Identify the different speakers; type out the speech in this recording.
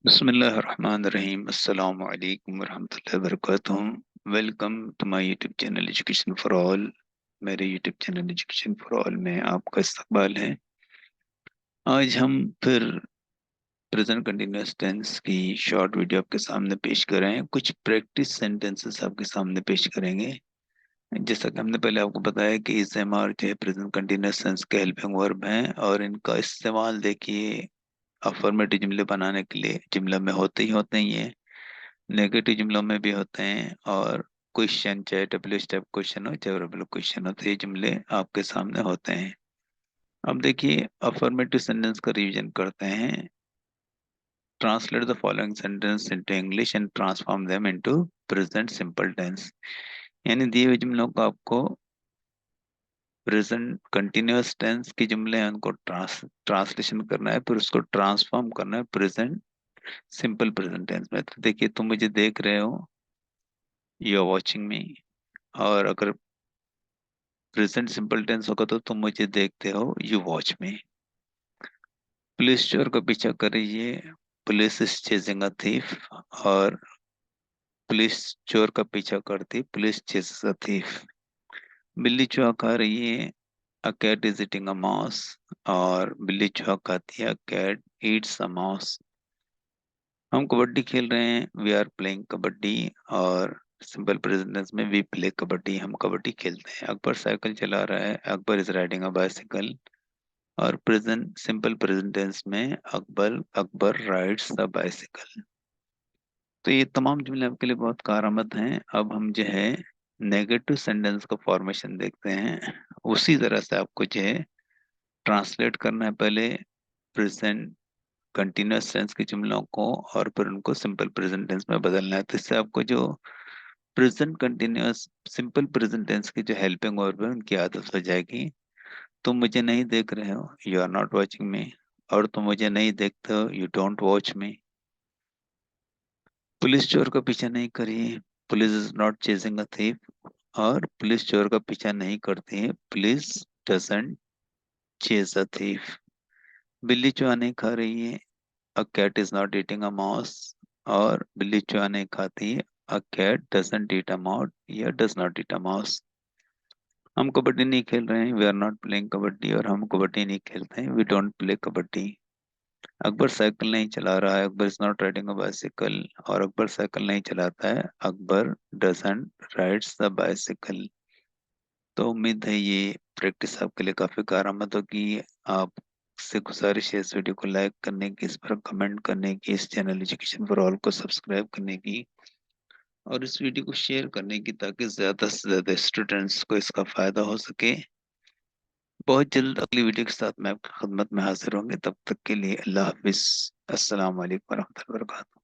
Speaker 1: बिस्मिल्लाहिर्रहमानिर्रहीम। अस्सलामु अलैकुम वरहमतुल्लाहि वबरकातुहू। Welcome to my YouTube channel education for all. मेरे YouTube channel education for all में आपका इस्तकबाल है। आज हम फिर प्रेजेंट कंटिन्यूअस टेंस की शॉर्ट वीडियो आपके सामने पेश कर रहे हैं। कुछ प्रैक्टिस सेंटेंसेस आपके सामने पेश करेंगे। जैसा कि हमने पहले आपको बताया कि इस्तेमाल जो है प्रेजेंट कंटिन्यूअस टेंस के हेल्पिंग वर्ब हैं और इनका इस्तेमाल देखिए अफर्मेटिव जुमले बनाने के लिए जुमले में होते ही हैं, नेगेटिव जुमलों में भी होते हैं, और क्वेश्चन चाहे डब्ल्यू स्टेप क्वेश्चन हो चाहे डब्ल्यू क्वेश्चन हो तो ये जुमले आपके सामने होते हैं। अब देखिए अफर्मेटिव सेंटेंस का रिवीजन करते हैं। Translate the following sentence into English and transform them into present simple tense. यानी दिए हुए जुमलों को आपको प्रेजेंट कंटिन्यूअस टेंस के जुमले हैं उनको ट्रांसलेशन करना है, फिर उसको ट्रांसफॉर्म करना है प्रेजेंट सिंपल प्रेजेंट टेंस में। तो देखिए तुम मुझे देख रहे हो, यू आर वॉचिंग मी। और अगर प्रेजेंट सिंपल टेंस होगा तो तुम मुझे देखते हो, यू वॉच मी। पुलिस चोर का पीछा कर रही है, police is chasing a thief. और पुलिस चोर का पीछा करती, पुलिस चेजेस अ थीफ। बिल्ली चूहा खा रही है, a cat is eating a mouse. और बिल्ली चूहा खाती है, कैट ईट्स अ माउस। हम कबड्डी खेल रहे हैं, वी आर प्लेइंग कबड्डी। और सिंपल प्रेजेंट टेंस में वी प्ले कबड्डी, हम कबड्डी खेलते हैं। अकबर साइकिल चला रहा है, Akbar is riding a bicycle. और प्रेजेंट सिंपल प्रेजेंट टेंस में Akbar Akbar rides the bicycle. तो ये तमाम जुमले आपके लिए बहुत कारआमद हैं। अब हम जो है नेगेटिव सेंटेंस का फॉर्मेशन देखते हैं। उसी तरह से आपको जो है ट्रांसलेट करना है पहले प्रेजेंट कंटिन्यूअस टेंस के जुमलों को, और फिर उनको सिंपल प्रेजेंट टेंस में बदलना है। तो इससे आपको जो present continuous simple present tense की जो हेल्पिंग वर्ब है उनकी आदत हो जाएगी। तुम मुझे नहीं देख रहे हो, you are not watching me. और तुम मुझे नहीं देखते हो, you don't watch me. Police चोर का पीछा नहीं करी, police is not chasing a thief. और पुलिस चोर का पीछा नहीं करती है, police doesn't chase a thief. बिल्ली चूहा नहीं खा रही है, a cat is not eating a mouse. और बिल्ली चूहा नहीं खाती है, a cat doesn't eat a mouse या does not eat a mouse. हम कबड्डी नहीं खेल रहे हैं, we are not playing kabaddi. और हम कबड्डी नहीं खेलते हैं, we don't play kabaddi. Akbar cycle नहीं चला रहा है, Akbar is not riding a bicycle. और अकबर साइकिल नहीं चलाता है, Akbar doesn't rides the bicycle. तो उम्मीद है ये प्रैक्टिस आपके लिए काफी कारआमद होगी। आप से गुजारिश है इस वीडियो को लाइक करने की, इस पर कमेंट करने की, इस चैनल एजुकेशन फॉर ऑल को सब्सक्राइब करने की, और इस वीडियो को शेयर करने की, ताकि ज्यादा से ज्यादा स्टूडेंट्स को इसका फायदा हो सके। बहुत जल्द अगली वीडियो के साथ मैं आपकी खिदमत में हाजिर होंगे। तब तक के लिए अल्लाह हाफिज। अस्सलाम वालेकुम वरहमतुल्लाहि वबरकातुहू।